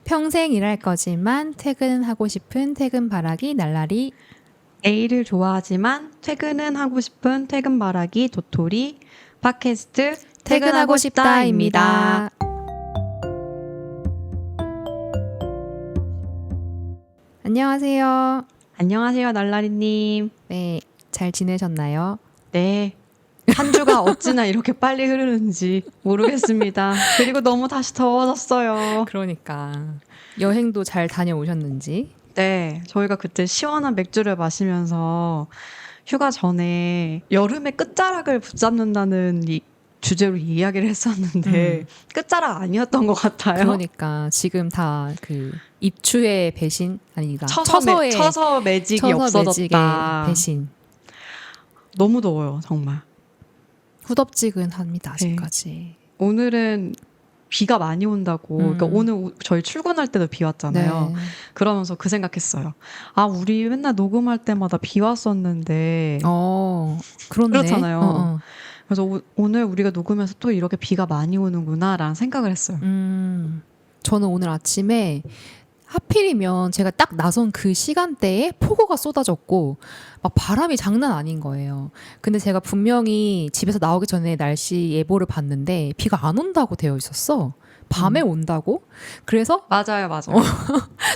평생 일할 거지만 퇴근은 하고 싶은 퇴근바라기 날라리. 내일을 좋아하지만 퇴근은 하고 싶은 퇴근바라기 도토리 팟캐스트 퇴근하고 싶다입니다. 안녕하세요. 안녕하세요, 날라리님. 네, 잘 지내셨나요? 네. 한 주가 어찌나 이렇게 빨리 흐르는지 모르겠습니다. 그리고 너무 다시 더워졌어요. 그러니까 여행도 잘 다녀오셨는지. 네, 저희가 그때 시원한 맥주를 마시면서 휴가 전에 여름의 끝자락을 붙잡는다는 주제로 이야기를 했었는데 끝자락 아니었던 것 같아요. 그러니까 지금 다 그 입추의 배신 아니다. 처서 매직이 매직의 없어졌다. 배신. 너무 더워요, 정말. 후덥지근합니다 아직까지. 오늘은 비가 많이 온다고. 그러니까 오늘 저희 출근할 때도 비 왔잖아요. 네. 그러면서 그 생각했어요. 아, 우리 맨날 녹음할 때마다 비 왔었는데. 그렇네. 그렇잖아요. 그래서 오늘 우리가 녹음해서 또 이렇게 비가 많이 오는구나라는 생각을 했어요. 저는 오늘 아침에 하필이면 제가 딱 나선 그 시간대에 폭우가 쏟아졌고 막 바람이 장난 아닌 거예요. 근데 제가 분명히 집에서 나오기 전에 날씨 예보를 봤는데 비가 안 온다고 되어 있었어. 밤에 온다고? 그래서 맞아요.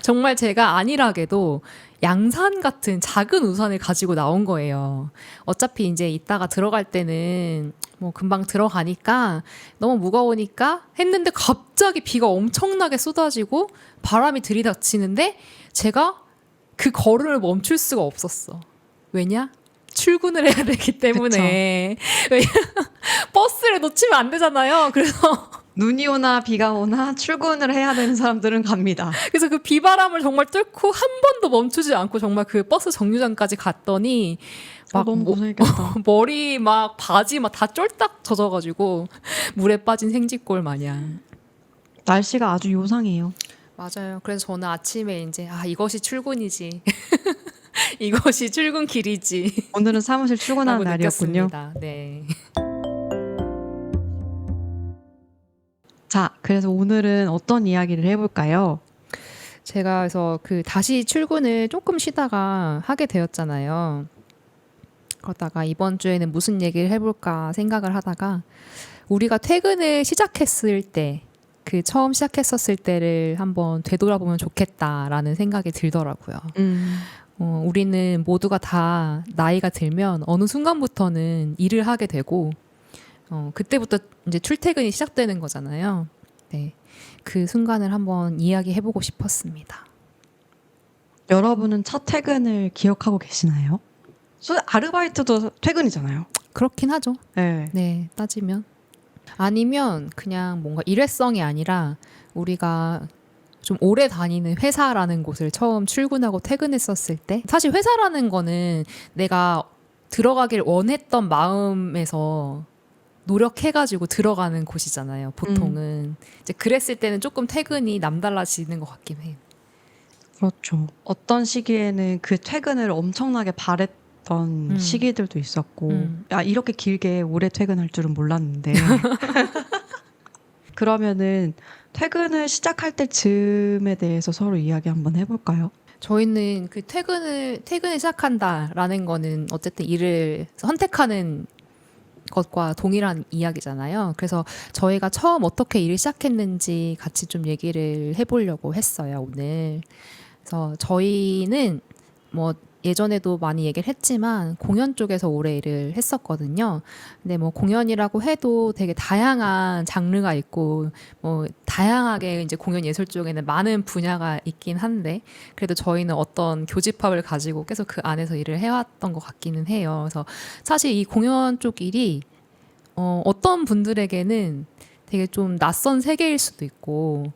정말 제가 안일하게도 양산 같은 작은 우산을 가지고 나온 거예요. 어차피 이제 이따가 들어갈 때는 뭐 금방 들어가니까 너무 무거우니까 했는데 갑자기 비가 엄청나게 쏟아지고 바람이 들이닥치는데 제가 그 걸음을 멈출 수가 없었어. 왜냐? 출근을 해야 되기 때문에. 왜냐? 버스를 놓치면 안 되잖아요. 그래서 눈이 오나 비가 오나 출근을 해야 되는 사람들은 갑니다. 그래서 그 비바람을 정말 뚫고 한 번도 멈추지 않고 정말 그 버스 정류장까지 갔더니 막 너무 고생했겠다. 머리 막 바지 막 다 쫄딱 젖어가지고 물에 빠진 생쥐꼴 마냥. 날씨가 아주 요상해요. 맞아요. 그래서 저는 아침에 이제 이것이 출근이지. 이것이 출근길이지. 오늘은 사무실 출근하는 날이었군요. 느꼈습니다. 네. 자, 그래서 오늘은 어떤 이야기를 해볼까요? 제가 그래서 그 다시 출근을 조금 쉬다가 하게 되었잖아요. 그러다가 이번 주에는 무슨 얘기를 해볼까 생각을 하다가 우리가 퇴근을 시작했을 때, 그 처음 시작했었을 때를 한번 되돌아보면 좋겠다라는 생각이 들더라고요. 우리는 모두가 다 나이가 들면 어느 순간부터는 일을 하게 되고 그때부터 이제 출퇴근이 시작되는 거잖아요. 네, 그 순간을 한번 이야기해보고 싶었습니다. 여러분은 첫 퇴근을 기억하고 계시나요? 아르바이트도 퇴근이잖아요. 그렇긴 하죠. 네. 네, 따지면. 아니면 그냥 뭔가 일회성이 아니라 우리가 좀 오래 다니는 회사라는 곳을 처음 출근하고 퇴근했었을 때, 사실 회사라는 거는 내가 들어가길 원했던 마음에서 노력해가지고 들어가는 곳이잖아요. 보통은 이제 그랬을 때는 조금 퇴근이 남달라지는 것 같긴 해요. 그렇죠. 어떤 시기에는 그 퇴근을 엄청나게 바랬던 시기들도 있었고, 이렇게 길게 오래 퇴근할 줄은 몰랐는데. 그러면은 퇴근을 시작할 때쯤에 대해서 서로 이야기 한번 해볼까요? 저희는 그 퇴근을 시작한다라는 거는 어쨌든 일을 선택하는 것과 동일한 이야기잖아요. 그래서 저희가 처음 어떻게 일을 시작했는지 같이 좀 얘기를 해보려고 했어요, 오늘. 그래서 저희는 뭐 예전에도 많이 얘기를 했지만 공연 쪽에서 오래 일을 했었거든요. 근데 뭐 공연이라고 해도 되게 다양한 장르가 있고 뭐 다양하게 이제 공연 예술 쪽에는 많은 분야가 있긴 한데 그래도 저희는 어떤 교집합을 가지고 계속 그 안에서 일을 해왔던 것 같기는 해요. 그래서 사실 이 공연 쪽 일이 어떤 분들에게는 되게 좀 낯선 세계일 수도 있고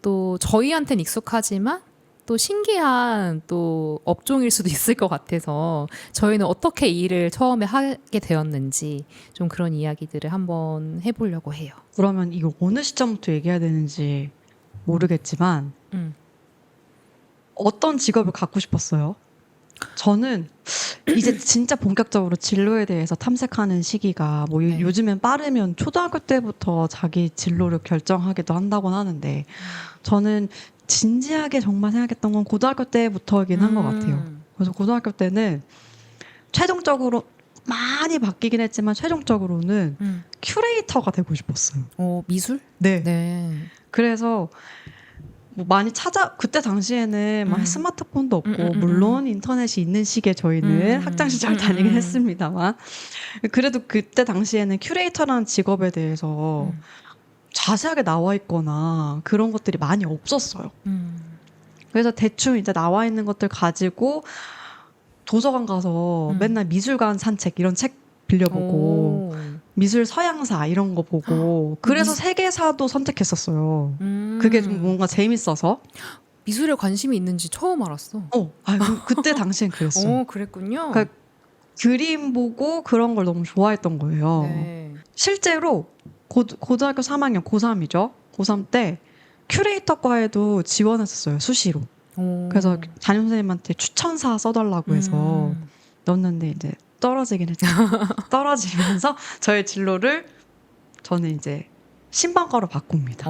또 저희한테는 익숙하지만 또 신기한 또 업종일 수도 있을 것 같아서 저희는 어떻게 이 일을 처음에 하게 되었는지 좀 그런 이야기들을 한번 해보려고 해요. 그러면 이거 어느 시점부터 얘기해야 되는지 모르겠지만 어떤 직업을 갖고 싶었어요? 저는 이제 진짜 본격적으로 진로에 대해서 탐색하는 시기가 뭐 네. 요즘엔 빠르면 초등학교 때부터 자기 진로를 결정하기도 한다고 하는데 저는 진지하게 정말 생각했던 건 고등학교 때부터이긴 한 것 같아요. 그래서 고등학교 때는 최종적으로 많이 바뀌긴 했지만 최종적으로는 큐레이터가 되고 싶었어요. 미술? 네. 네. 그래서 뭐 많이 그때 당시에는 막 스마트폰도 없고 물론 인터넷이 있는 시기에 저희는 학창 시절 다니긴 했습니다만 그래도 그때 당시에는 큐레이터라는 직업에 대해서 자세하게 나와 있거나 그런 것들이 많이 없었어요. 그래서 대충 이제 나와 있는 것들 가지고 도서관 가서 맨날 미술관 산책 이런 책 빌려보고 미술 서양사 이런 거 보고 그래서 세계사도 선택했었어요. 그게 좀 뭔가 재밌어서. 미술에 관심이 있는지 처음 알았어. 그때 당시엔 그랬어요. 그랬군요. 그러니까 그림 보고 그런 걸 너무 좋아했던 거예요. 네. 실제로 고등학교 3학년 고3이죠. 고3 때 큐레이터과에도 지원했었어요. 수시로. 그래서 담임선생님한테 추천사 써달라고 해서 넣었는데 이제 떨어지긴 했죠. 떨어지면서 저의 진로를 저는 이제 신방과로 바꿉니다.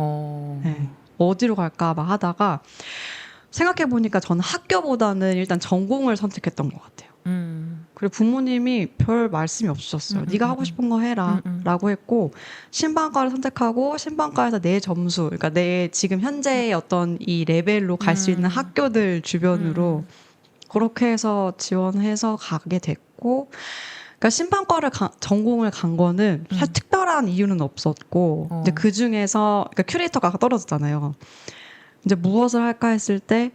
네. 어디로 갈까 막 하다가 생각해보니까 저는 학교보다는 일단 전공을 선택했던 것 같아요. 그리고 부모님이 별 말씀이 없으셨어요. 네가 하고 싶은 거 해라 라고 했고 신방과를 선택하고 신방과에서 내 점수 그러니까 내 지금 현재의 어떤 이 레벨로 갈 수 있는 학교들 주변으로 그렇게 해서 지원해서 가게 됐고 그러니까 신방과를 전공을 간 거는 사실 특별한 이유는 없었고 근데 그 중에서 그러니까 큐레이터가 떨어졌잖아요. 이제 무엇을 할까 했을 때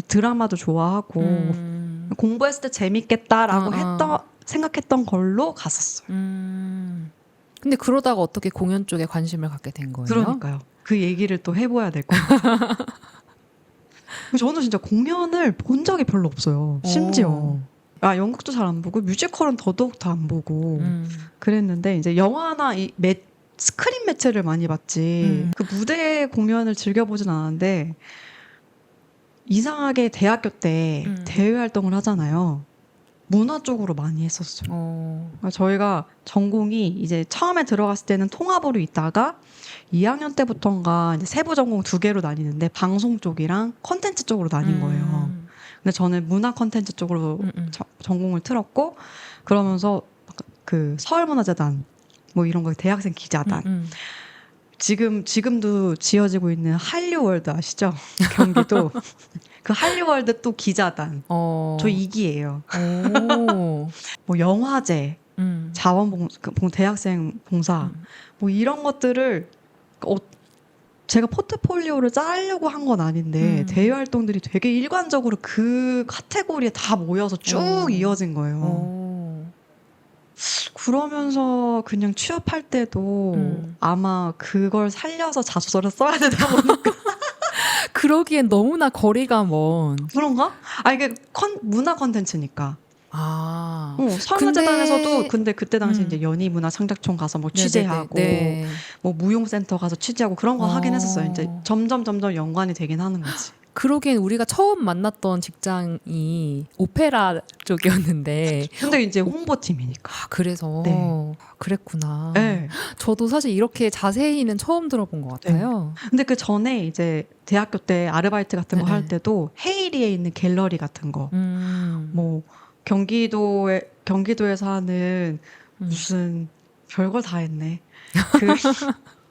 드라마도 좋아하고 공부했을 때 재밌겠다라고 생각했던 걸로 갔었어요. 근데 그러다가 어떻게 공연 쪽에 관심을 갖게 된 거예요? 그러니까요. 그 얘기를 또 해봐야 될 것 같아요. 저는 진짜 공연을 본 적이 별로 없어요. 심지어. 연극도 잘 안 보고 뮤지컬은 더더욱 더 안 보고 그랬는데 이제 영화나 스크린 매체를 많이 봤지 그 무대 공연을 즐겨보진 않았는데 이상하게 대학교 때 대외 활동을 하잖아요. 문화 쪽으로 많이 했었어요. 저희가 전공이 이제 처음에 들어갔을 때는 통합으로 있다가 2학년 때부터인가 이제 세부 전공 2개로 나뉘는데 방송 쪽이랑 컨텐츠 쪽으로 나뉜 거예요. 근데 저는 문화 컨텐츠 쪽으로 전공을 틀었고 그러면서 그 서울문화재단 뭐 이런 거 대학생 기자단 지금도 지어지고 있는 한류월드 아시죠? 경기도 그 한류월드 또 기자단 저 2기예요. 뭐 영화제 대학생 봉사 뭐 이런 것들을 제가 포트폴리오를 짜려고 한 건 아닌데 대외 활동들이 되게 일관적으로 그 카테고리에 다 모여서 쭉 이어진 거예요. 그러면서 그냥 취업할 때도 아마 그걸 살려서 자소서를 써야 되다 보니까 그러기엔 너무나 거리가 먼. 그런가? 이게 문화 컨텐츠니까. 서울문화재단에서도 근데 그때 당시 이제 연희문화창작촌 가서 뭐 취재하고 뭐 무용센터 가서 취재하고 그런 거 하긴 했었어요. 이제 점점 연관이 되긴 하는 거지. 그러기엔 우리가 처음 만났던 직장이 오페라 쪽이었는데 근데 이제 홍보팀이니까. 그래서 그랬구나. 네. 저도 사실 이렇게 자세히는 처음 들어본 것 같아요. 근데 그 전에 이제 대학교 때 아르바이트 같은 거 할 때도 헤이리에 있는 갤러리 같은 거 뭐 경기도에서 하는 무슨 별걸 다 했네. 그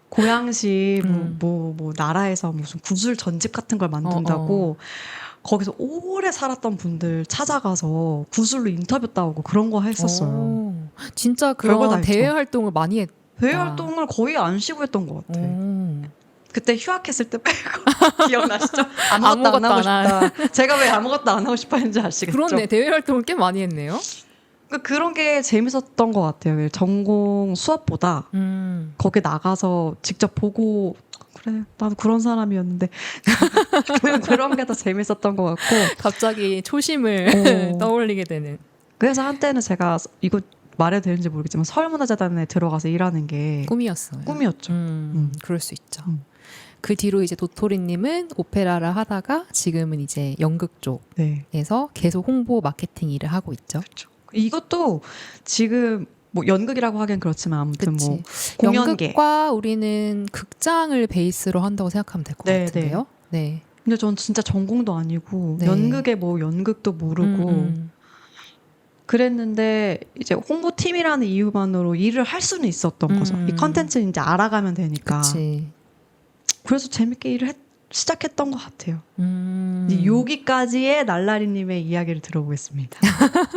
고양시 뭐 나라에서 무슨 구슬 전집 같은 걸 만든다고 거기서 오래 살았던 분들 찾아가서 구슬로 인터뷰 따오고 그런 거 했었어요. 진짜 그런 대외 활동을 많이 했다. 대외 활동을 거의 안 쉬고 했던 것 같아. 그때 휴학했을 때 빼고 기억나시죠? 아무것도 안 하고 싶다. 제가 왜 아무것도 안 하고 싶어 했는지 아시겠죠? 그렇네. 대외 활동을 꽤 많이 했네요. 그런 게 재밌었던 것 같아요. 전공 수업보다 거기 나가서 직접 보고 그래 나도 그런 사람이었는데 그런 게 더 재밌었던 것 같고 갑자기 초심을 떠올리게 되는. 그래서 한때는 제가 이거 말해도 되는지 모르겠지만 서울문화재단에 들어가서 일하는 게 꿈이었죠. 그럴 수 있죠. 그 뒤로 이제 도토리님은 오페라를 하다가 지금은 이제 연극 쪽에서 계속 홍보 마케팅 일을 하고 있죠. 그렇죠. 이것도 지금 뭐 연극이라고 하긴 그렇지만 아무튼 그치. 뭐 공연계 연극과 우리는 극장을 베이스로 한다고 생각하면 될 것 같은데요. 네. 근데 전 진짜 전공도 아니고 네. 연극에 뭐 연극도 모르고 그랬는데 이제 홍보팀이라는 이유만으로 일을 할 수는 있었던 거죠. 이 컨텐츠는 이제 알아가면 되니까. 그치. 그래서 재밌게 일을 시작했던 것 같아요. 음. 이제 여기까지의 날라리님의 이야기를 들어보겠습니다.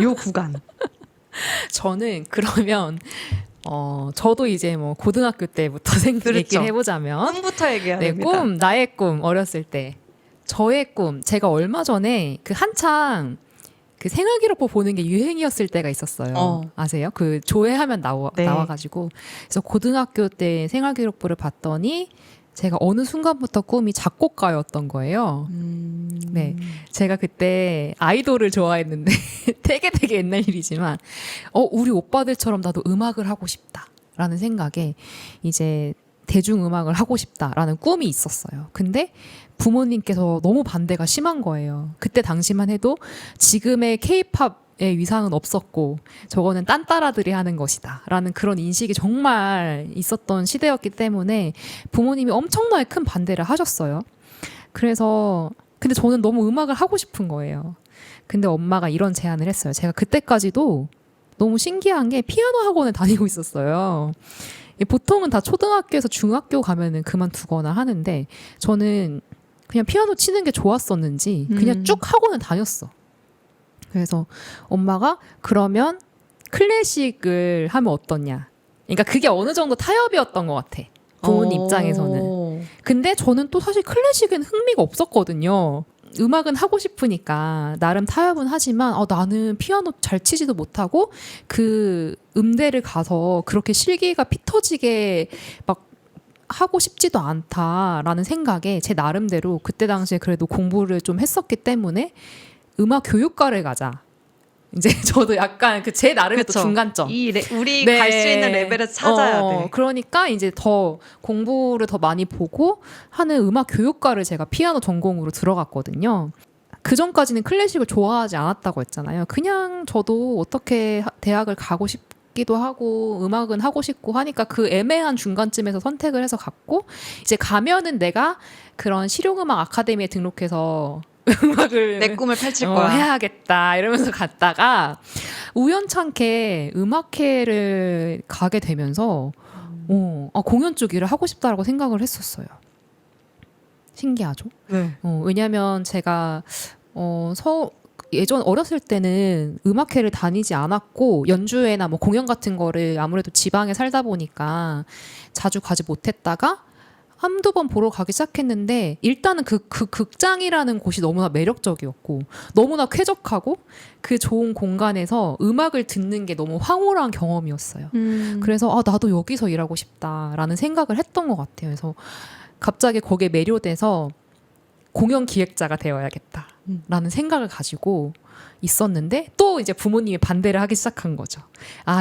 요 구간. 저는 그러면 저도 이제 뭐 고등학교 때부터 그렇죠. 얘기를 해보자면 꿈부터 얘기해야 네, 됩니다. 나의 꿈 어렸을 때 저의 꿈 제가 얼마 전에 그 한창 그 생활기록부 보는 게 유행이었을 때가 있었어요. 아세요? 그 조회하면 네. 나와가지고 그래서 고등학교 때 생활기록부를 봤더니 제가 어느 순간부터 꿈이 작곡가였던 거예요. 네, 제가 그때 아이돌을 좋아했는데 되게 옛날 일이지만 우리 오빠들처럼 나도 음악을 하고 싶다라는 생각에 이제 대중음악을 하고 싶다라는 꿈이 있었어요. 근데 부모님께서 너무 반대가 심한 거예요. 그때 당시만 해도 지금의 케이팝의 위상은 없었고 저거는 딴따라들이 하는 것이다 라는 그런 인식이 정말 있었던 시대였기 때문에 부모님이 엄청나게 큰 반대를 하셨어요. 그래서 근데 저는 너무 음악을 하고 싶은 거예요. 근데 엄마가 이런 제안을 했어요. 제가 그때까지도 너무 신기한 게 피아노 학원을 다니고 있었어요. 보통은 다 초등학교에서 중학교 가면은 그만두거나 하는데 저는 그냥 피아노 치는 게 좋았었는지 그냥 쭉 학원을 다녔어. 그래서 엄마가 그러면 클래식을 하면 어떠냐. 그러니까 그게 어느 정도 타협이었던 것 같아. 부모님 입장에서는. 근데 저는 또 사실 클래식에는 흥미가 없었거든요. 음악은 하고 싶으니까 나름 타협은 하지만 나는 피아노 잘 치지도 못하고 그 음대를 가서 그렇게 실기가 피 터지게 막 하고 싶지도 않다라는 생각에 제 나름대로 그때 당시에 그래도 공부를 좀 했었기 때문에 음악 교육과를 가자. 이제 저도 약간 그 제 나름의 또 중간점. 우리 네. 갈 수 있는 레벨을 찾아야 돼. 그러니까 이제 더 공부를 더 많이 보고 하는 음악 교육과를 제가 피아노 전공으로 들어갔거든요. 그 전까지는 클래식을 좋아하지 않았다고 했잖아요. 그냥 저도 어떻게 대학을 가고 싶기도 하고 음악은 하고 싶고 하니까 그 애매한 중간쯤에서 선택을 해서 갔고 이제 가면은 내가 그런 실용음악 아카데미에 등록해서 음악을 내 꿈을 펼칠 거야. 해야겠다 이러면서 갔다가 우연찮게 음악회를 가게 되면서 공연 쪽 일을 하고 싶다라고 생각을 했었어요. 신기하죠? 네. 왜냐하면 제가 예전 어렸을 때는 음악회를 다니지 않았고 연주회나 뭐 공연 같은 거를 아무래도 지방에 살다 보니까 자주 가지 못했다가 한두 번 보러 가기 시작했는데 일단은 그 극장이라는 곳이 너무나 매력적이었고 너무나 쾌적하고 그 좋은 공간에서 음악을 듣는 게 너무 황홀한 경험이었어요. 그래서 나도 여기서 일하고 싶다라는 생각을 했던 것 같아요. 그래서 갑자기 거기에 매료돼서 공연 기획자가 되어야겠다라는 생각을 가지고 있었는데 또 이제 부모님이 반대를 하기 시작한 거죠.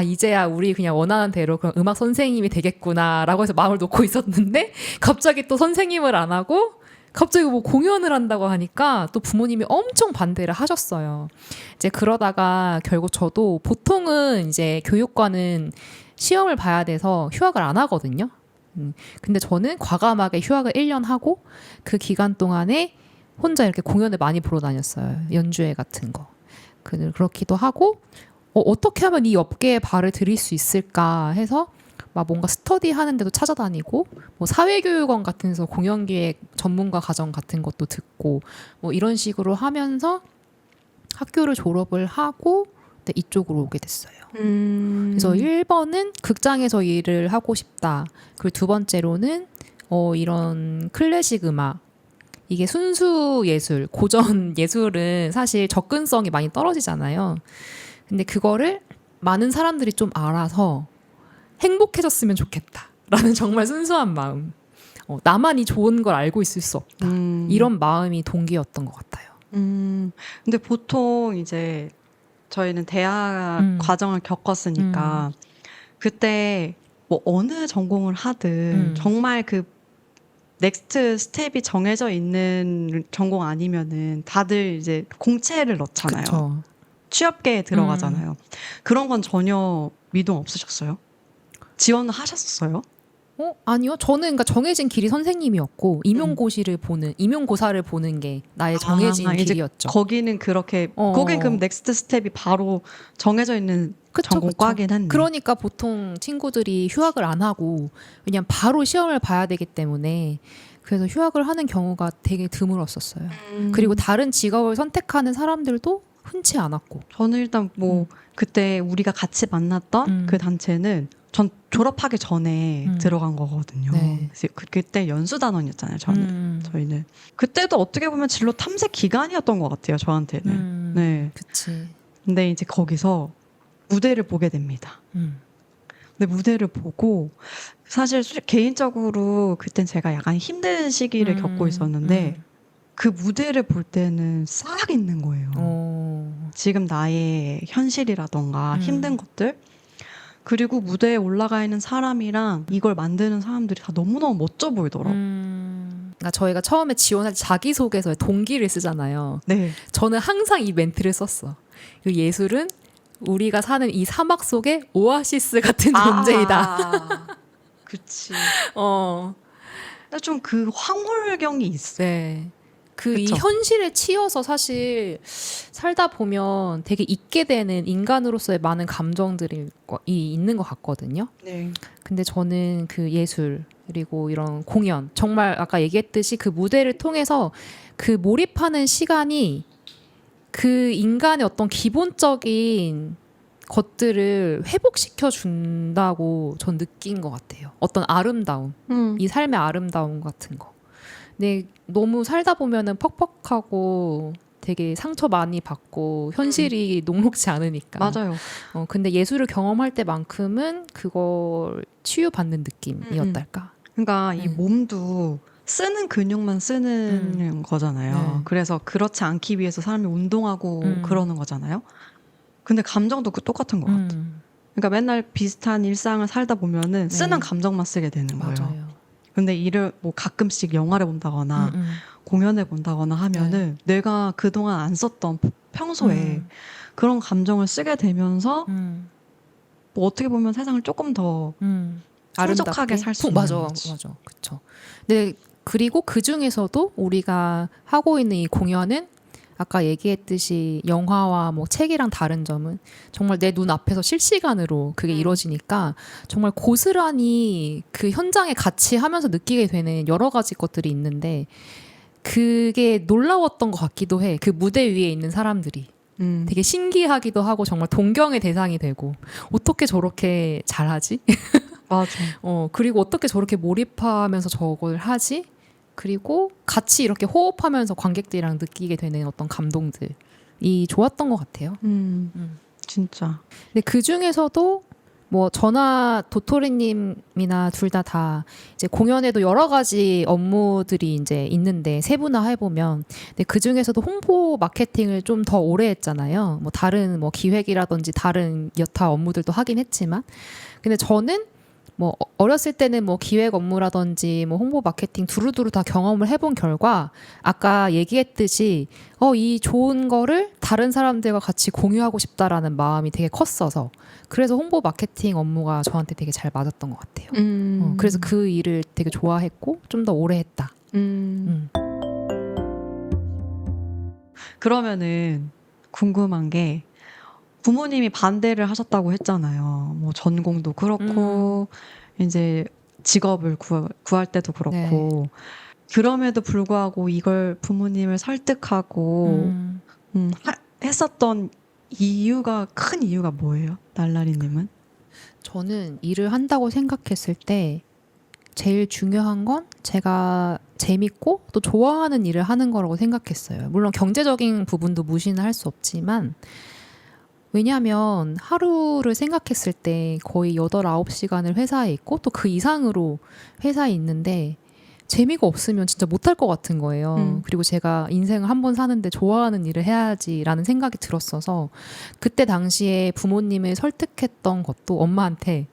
이제야 우리 그냥 원하는 대로 그런 음악 선생님이 되겠구나라고 해서 마음을 놓고 있었는데 갑자기 또 선생님을 안 하고 갑자기 뭐 공연을 한다고 하니까 또 부모님이 엄청 반대를 하셨어요. 이제 그러다가 결국 저도 보통은 이제 교육과는 시험을 봐야 돼서 휴학을 안 하거든요. 근데 저는 과감하게 휴학을 1년 하고 그 기간 동안에 혼자 이렇게 공연을 많이 보러 다녔어요. 연주회 같은 거. 그렇기도 하고 어떻게 하면 이 업계에 발을 들일 수 있을까 해서 막 뭔가 스터디 하는데도 찾아다니고 뭐 사회교육원 같은 데서 공연기획 전문가 과정 같은 것도 듣고 뭐 이런 식으로 하면서 학교를 졸업을 하고 이쪽으로 오게 됐어요. 그래서 1번은 극장에서 일을 하고 싶다. 그리고 두 번째로는 이런 클래식 음악 이게 순수 예술, 고전 예술은 사실 접근성이 많이 떨어지잖아요. 근데 그거를 많은 사람들이 좀 알아서 행복해졌으면 좋겠다라는 정말 순수한 마음. 나만 이 좋은 걸 알고 있을 수 없다. 이런 마음이 동기였던 것 같아요. 근데 보통 이제 저희는 대학 과정을 겪었으니까 그때 뭐 어느 전공을 하든 정말 그 넥스트 스텝이 정해져 있는 전공 아니면은 다들 이제 공채를 넣잖아요. 그쵸. 취업계에 들어가잖아요. 그런 건 전혀 미동 없으셨어요? 지원을 하셨어요? 아니요. 저는 그러니까 정해진 길이 선생님이었고 임용고사를 보는 게 나의 정해진 이제 길이었죠. 거기는 그렇게 거긴 그럼 넥스트 스텝이 바로 정해져 있는 그쵸, 전공과긴 했네. 그러니까 보통 친구들이 휴학을 안 하고 그냥 바로 시험을 봐야 되기 때문에 그래서 휴학을 하는 경우가 되게 드물었었어요. 그리고 다른 직업을 선택하는 사람들도 흔치 않았고. 저는 일단 뭐 그때 우리가 같이 만났던 그 단체는 전 졸업하기 전에 들어간 거거든요. 네. 그래서 그때 연수단원이었잖아요. 저희는 그때도 어떻게 보면 진로 탐색 기간이었던 것 같아요. 저한테는. 네. 그치. 근데 이제 거기서 무대를 보게 됩니다. 근데 무대를 보고 사실 개인적으로 그땐 제가 약간 힘든 시기를 겪고 있었는데 그 무대를 볼 때는 싹 있는 거예요. 지금 나의 현실이라던가 힘든 것들 그리고 무대에 올라가 있는 사람이랑 이걸 만드는 사람들이 다 너무너무 멋져 보이더라고요. 그러니까 저희가 처음에 지원할 때 자기소개서에 동기를 쓰잖아요. 네. 저는 항상 이 멘트를 썼어. 그 예술은 우리가 사는 이 사막 속에 오아시스 같은 존재이다. 그치. 좀 그 황홀경이 있어. 네. 이 그쵸? 현실에 치여서 사실 살다 보면 되게 잊게 되는 인간으로서의 많은 감정들이 있는 것 같거든요. 네. 근데 저는 그 예술 그리고 이런 공연 정말 아까 얘기했듯이 그 무대를 통해서 그 몰입하는 시간이 그 인간의 어떤 기본적인 것들을 회복시켜 준다고 전 느낀 것 같아요. 어떤 아름다움, 이 삶의 아름다움 같은 거. 근데 너무 살다 보면은 퍽퍽하고 되게 상처 많이 받고 현실이 녹록지 않으니까. 맞아요. 근데 예술을 경험할 때만큼은 그걸 치유받는 느낌이었달까. 그러니까 이 몸도 쓰는 근육만 쓰는 거잖아요. 네. 그래서 그렇지 않기 위해서 사람이 운동하고 그러는 거잖아요. 근데 감정도 똑같은 것 같아. 그러니까 맨날 비슷한 일상을 살다 보면은 쓰는 감정만 쓰게 되는 거예요. 맞아요. 근데 이를 뭐 가끔씩 영화를 본다거나 공연을 본다거나 하면은 내가 그동안 안 썼던 평소에 그런 감정을 쓰게 되면서 뭐 어떻게 보면 세상을 조금 더 풍족하게 살 수 있는 맞아, 거지. 맞아, 그렇죠. 네, 그리고 그 중에서도 우리가 하고 있는 이 공연은 아까 얘기했듯이 영화와 뭐 책이랑 다른 점은 정말 내 눈 앞에서 실시간으로 그게 이루어지니까 정말 고스란히 그 현장에 같이 하면서 느끼게 되는 여러 가지 것들이 있는데 그게 놀라웠던 것 같기도 해. 그 무대 위에 있는 사람들이. 되게 신기하기도 하고 정말 동경의 대상이 되고 어떻게 저렇게 잘하지? 맞아. 그리고 어떻게 저렇게 몰입하면서 저걸 하지? 그리고 같이 이렇게 호흡하면서 관객들이랑 느끼게 되는 어떤 감동들이 좋았던 것 같아요. 진짜. 근데 그 중에서도 뭐 저나 도토리님이나 둘 다 이제 공연에도 여러 가지 업무들이 이제 있는데 세분화 해보면 근데 그 중에서도 홍보 마케팅을 좀 더 오래 했잖아요. 뭐 다른 뭐 기획이라든지 다른 여타 업무들도 하긴 했지만 근데 저는 뭐 어렸을 때는 뭐 기획 업무라든지 뭐 홍보 마케팅 두루두루 다 경험을 해본 결과 아까 얘기했듯이 이 좋은 거를 다른 사람들과 같이 공유하고 싶다라는 마음이 되게 컸어서 그래서 홍보 마케팅 업무가 저한테 되게 잘 맞았던 것 같아요. 그래서 그 일을 되게 좋아했고 좀 더 오래 했다. 그러면은 궁금한 게 부모님이 반대를 하셨다고 했잖아요. 뭐 전공도 그렇고 이제 직업을 구할 때도 그렇고 네. 그럼에도 불구하고 이걸 부모님을 설득하고 했었던 큰 이유가 뭐예요? 날라리님은? 저는 일을 한다고 생각했을 때 제일 중요한 건 제가 재밌고 또 좋아하는 일을 하는 거라고 생각했어요. 물론 경제적인 부분도 무시는 할 수 없지만 왜냐하면 하루를 생각했을 때 거의 8, 9시간을 회사에 있고 또 그 이상으로 회사에 있는데 재미가 없으면 진짜 못할 것 같은 거예요. 그리고 제가 인생을 한 번 사는데 좋아하는 일을 해야지라는 생각이 들었어서 그때 당시에 부모님을 설득했던 것도 엄마한테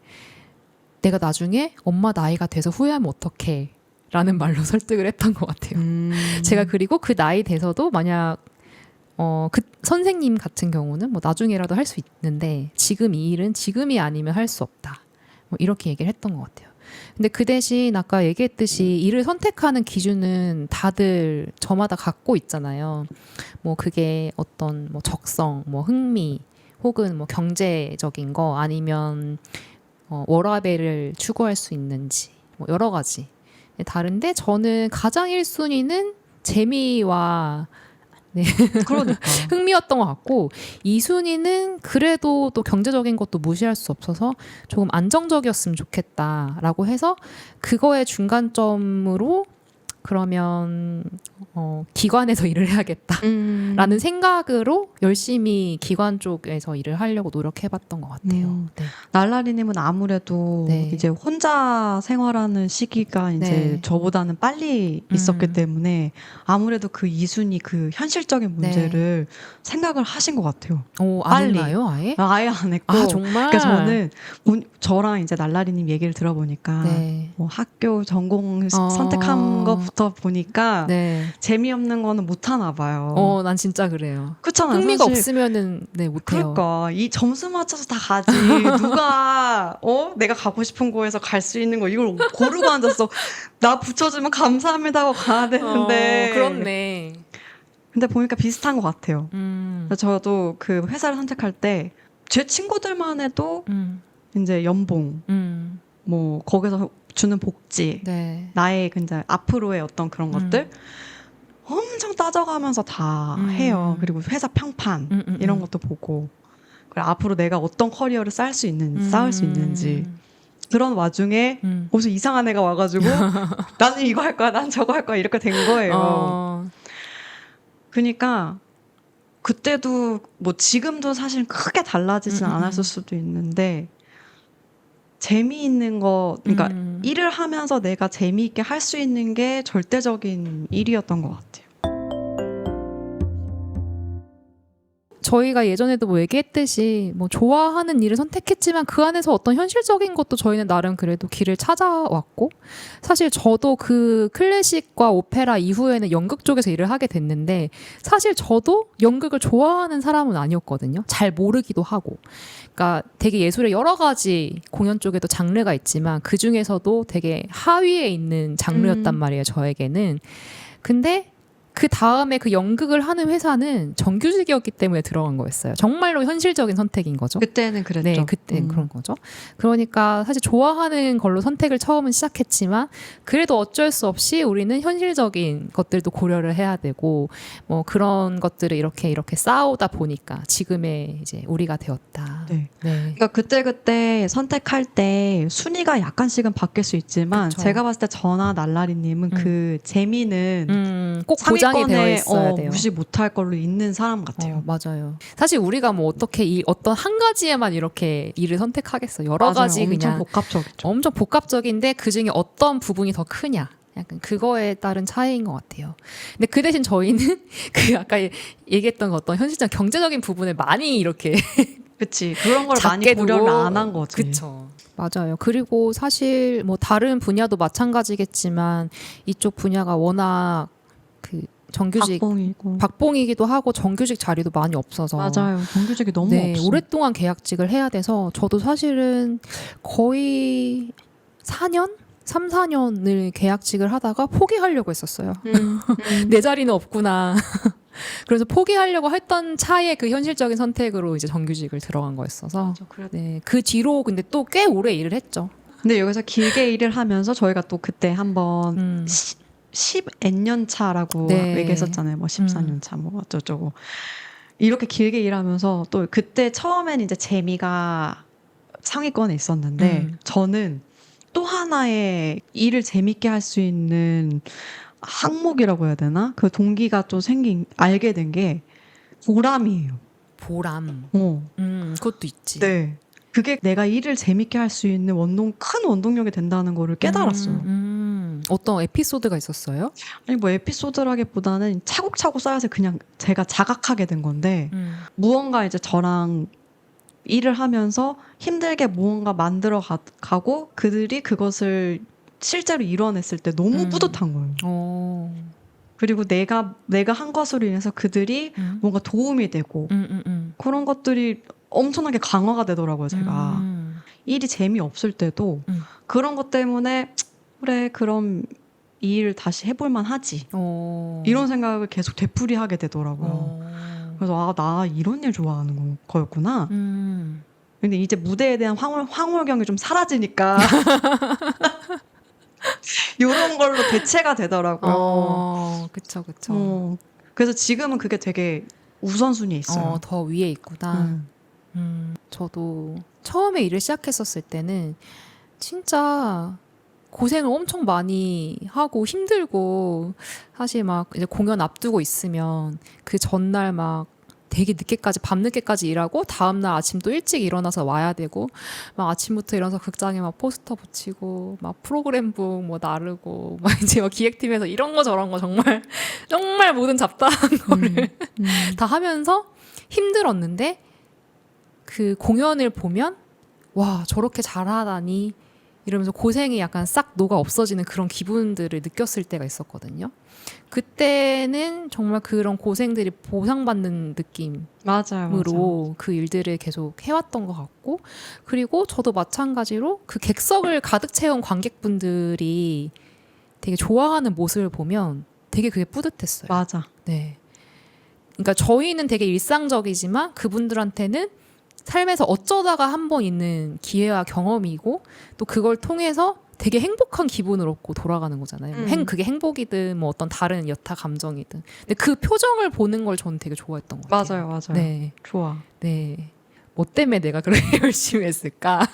내가 나중에 엄마 나이가 돼서 후회하면 어떡해 라는 말로 설득을 했던 것 같아요. 제가 그리고 그 나이 돼서도 만약 그 선생님 같은 경우는 뭐 나중에라도 할 수 있는데 지금 이 일은 지금이 아니면 할 수 없다. 뭐 이렇게 얘기를 했던 것 같아요. 근데 그 대신 아까 얘기했듯이 일을 선택하는 기준은 다들 저마다 갖고 있잖아요. 뭐 그게 어떤 뭐 적성, 뭐 흥미, 혹은 뭐 경제적인 거 아니면 워라밸을 추구할 수 있는지 뭐 여러 가지 다른데 저는 가장 1순위는 재미와 그러니까. 흥미였던 것 같고 2순위는 그래도 또 경제적인 것도 무시할 수 없어서 조금 안정적이었으면 좋겠다라고 해서 그거의 중간점으로 그러면 기관에서 일을 해야겠다라는 생각으로 열심히 기관 쪽에서 일을 하려고 노력해봤던 것 같아요. 네. 날라리님은 아무래도 네. 이제 혼자 생활하는 시기가 이제 네. 저보다는 빨리 있었기 때문에 아무래도 그 이순이 그 현실적인 문제를 생각을 하신 것 같아요. 안 빨리. 했나요, 아예? 아예 안 했고. 아, 정말? 그러니까 저는 저랑 이제 날라리님 얘기를 들어보니까 네. 뭐 학교 전공 선택한 것부터 보니까 네. 재미없는 거는 못 하나 봐요. 난 진짜 그래요. 그렇잖아요. 흥미가 사실. 없으면은 못해요. 그러니까 이 점수 맞춰서 다 가지. 누가 내가 가고 싶은 거에서 갈 수 있는 거 이걸 고르고 앉았어. 나 붙여주면 감사합니다 하고 가야 되는데. 그렇네. 근데 보니까 비슷한 것 같아요. 그래서 저도 그 회사를 선택할 때 제 친구들만 해도 이제 연봉, 뭐 거기서 주는 복지, 네. 나의 이제 앞으로의 어떤 그런 것들 엄청 따져가면서 다 해요. 그리고 회사 평판 이런 것도 보고 그리고 앞으로 내가 어떤 커리어를 쌓을 수 있는지 그런 와중에 무슨 이상한 애가 와가지고 나는 이거 할 거야, 난 저거 할 거야 이렇게 된 거예요. 그러니까 그때도 뭐 지금도 사실 크게 달라지진 않았을 수도 있는데 재미있는 거, 그러니까 일을 하면서 내가 재미있게 할 수 있는 게 절대적인 일이었던 것 같아요. 저희가 예전에도 뭐 얘기했듯이 뭐 좋아하는 일을 선택했지만 그 안에서 어떤 현실적인 것도 저희는 나름 그래도 길을 찾아왔고 사실 저도 그 클래식과 오페라 이후에는 연극 쪽에서 일을 하게 됐는데 사실 저도 연극을 좋아하는 사람은 아니었거든요. 잘 모르기도 하고. 그러니까 되게 예술의 여러 가지 공연 쪽에도 장르가 있지만 그 중에서도 되게 하위에 있는 장르였단 말이에요. 저에게는. 근데 그 다음에 그 연극을 하는 회사는 정규직이었기 때문에 들어간 거였어요. 정말로 현실적인 선택인 거죠. 그때는 그랬죠. 네, 그때 그런 거죠. 그러니까 사실 좋아하는 걸로 선택을 처음은 시작했지만 그래도 어쩔 수 없이 우리는 현실적인 것들도 고려를 해야 되고 뭐 그런 것들을 이렇게 쌓아오다 보니까 지금의 이제 우리가 되었다. 네. 네. 그러니까 그때 선택할 때 순위가 약간씩은 바뀔 수 있지만 그쵸. 제가 봤을 때 저나 날라리님은 그 재미는 꼭 보장이 되어 있어야 돼요. 무시 못할 걸로 있는 사람 같아요. 맞아요. 사실 우리가 뭐 어떻게 어떤 한 가지에만 이렇게 일을 선택하겠어. 여러 맞아요. 가지 엄청 그냥 복합적이죠. 엄청 복합적인데 그 중에 어떤 부분이 더 크냐. 약간 그거에 따른 차이인 것 같아요. 근데 그 대신 저희는 그 아까 얘기했던 어떤 현실적 경제적인 부분을 많이 이렇게 그치. 그런 걸 많이 작게 고려를 두고. 안 한 거지. 그쵸. 맞아요. 그리고 사실 뭐 다른 분야도 마찬가지겠지만 이쪽 분야가 워낙 그 정규직 박봉이기도 하고 정규직 자리도 많이 없어서 맞아요. 정규직이 너무 없어. 오랫동안 계약직을 해야 돼서 저도 사실은 거의 4년? 3, 4년을 계약직을 하다가 포기하려고 했었어요. 내 자리는 없구나. 그래서 포기하려고 했던 차에 그 현실적인 선택으로 이제 정규직을 들어간 거였어서 네, 그 뒤로 근데 또 꽤 오래 일을 했죠. 근데 여기서 길게 일을 하면서 저희가 또 그때 한번 10년 차라고 네. 얘기했었잖아요. 뭐 14년 차 뭐 어쩌고 이렇게 길게 일하면서 또 그때 처음엔 이제 재미가 상위권에 있었는데 저는 또 하나의 일을 재밌게 할 수 있는 항목이라고 해야 되나? 그 동기가 또 알게 된 게 보람이에요. 보람. 그것도 있지. 네. 그게 내가 일을 재밌게 할 수 있는 큰 원동력이 된다는 거를 깨달았어요. 어떤 에피소드가 있었어요? 아니 뭐 에피소드라기보다는 차곡차곡 쌓여서 그냥 제가 자각하게 된 건데 무언가 이제 저랑 일을 하면서 힘들게 무언가 만들어 가고 그들이 그것을 실제로 이뤄냈을 때 너무 뿌듯한 거예요. 그리고 내가 한 것으로 인해서 그들이 뭔가 도움이 되고 그런 것들이 엄청나게 강화가 되더라고요, 제가. 일이 재미없을 때도 그런 것 때문에 그래 그럼 이 일 다시 해볼만 하지 이런 생각을 계속 되풀이하게 되더라고요. 그래서 나 이런 일 좋아하는 거였구나. 근데 이제 무대에 대한 황홀경이 좀 사라지니까 이런 걸로 대체가 되더라고요. 그쵸, 그쵸. 그래서 지금은 그게 되게 우선순위에 있어요. 더 위에 있구나. 저도 처음에 일을 시작했었을 때는 진짜 고생을 엄청 많이 하고 힘들고 사실 막 이제 공연 앞두고 있으면 그 전날 막 되게 늦게까지 밤늦게까지 일하고 다음날 아침 또 일찍 일어나서 와야 되고 막 아침부터 일어나서 극장에 막 포스터 붙이고 막 프로그램북 뭐 나르고 막 이제 막 기획팀에서 이런 거 저런 거 정말 정말 모든 잡다한 거를 다 하면서 힘들었는데 그 공연을 보면 와 저렇게 잘하다니 이러면서 고생이 약간 싹 녹아 없어지는 그런 기분들을 느꼈을 때가 있었거든요. 그때는 정말 그런 고생들이 보상받는 느낌으로 맞아요. 그 일들을 계속 해왔던 것 같고 그리고 저도 마찬가지로 그 객석을 가득 채운 관객분들이 되게 좋아하는 모습을 보면 되게 그게 뿌듯했어요. 맞아. 네. 그러니까 저희는 되게 일상적이지만 그분들한테는 삶에서 어쩌다가 한 번 있는 기회와 경험이고 또 그걸 통해서 되게 행복한 기분을 얻고 돌아가는 거잖아요. 그게 행복이든 뭐 어떤 다른 여타 감정이든. 근데 그 표정을 보는 걸 저는 되게 좋아했던 것 같아요. 맞아요. 네. 좋아. 네. 뭐 때문에 내가 그렇게 열심히 했을까?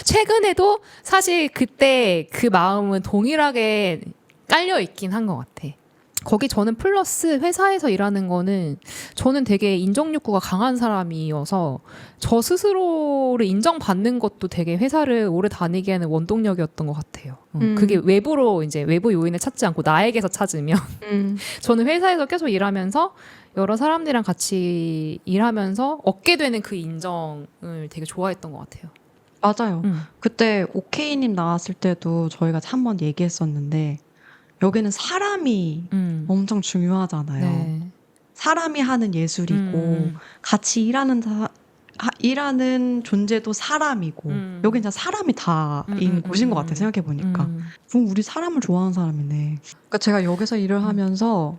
최근에도 사실 그때 그 마음은 동일하게 깔려 있긴 한 것 같아. 거기 저는 플러스 회사에서 일하는 거는 저는 되게 인정 욕구가 강한 사람이어서 저 스스로를 인정받는 것도 되게 회사를 오래 다니기에는 원동력이었던 것 같아요. 그게 외부로 이제 외부 요인을 찾지 않고 나에게서 찾으면 저는 회사에서 계속 일하면서 여러 사람들이랑 같이 일하면서 얻게 되는 그 인정을 되게 좋아했던 것 같아요. 맞아요. 그때 오케이님 나왔을 때도 저희가 한번 얘기했었는데 여기는 사람이 엄청 중요하잖아요. 네. 사람이 하는 예술이고 같이 일하는 존재도 사람이고 여긴 진짜 사람이 다인 곳인 것 같아요. 생각해보니까. 그럼 우리 사람을 좋아하는 사람이네. 그러니까 제가 여기서 일을 하면서